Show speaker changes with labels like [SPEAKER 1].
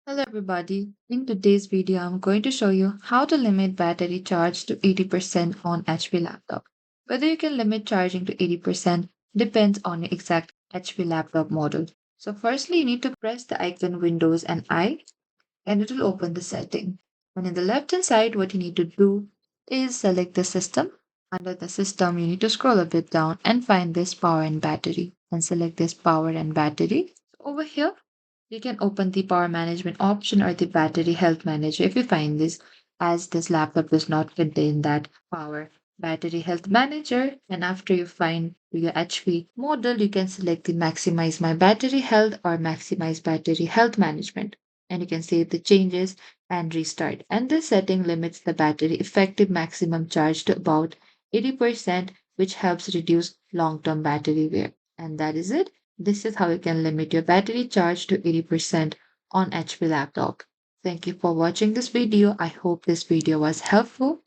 [SPEAKER 1] Hello everybody. In today's video, I'm going to show you how to limit battery charge to 80% on HP laptop. Whether you can limit charging to 80% depends on your exact HP laptop model. So firstly, you need to press the icon Windows and I, and it will open the setting. And in the left hand side, what you need to do is select the system. Under the system, you need to scroll a bit down and find this power and battery and select this power and battery. Over here, you can open the power management option or the battery health manager if you find this, as this laptop does not contain that power battery health manager. And after you find your HP model, you can select the maximize my battery health or maximize battery health management. And you can save the changes and restart. And this setting limits the battery effective maximum charge to about 80%, which helps reduce long term battery wear. And that is it. This is how you can limit your battery charge to 80% on HP laptop. Thank you for watching this video. I hope this video was helpful.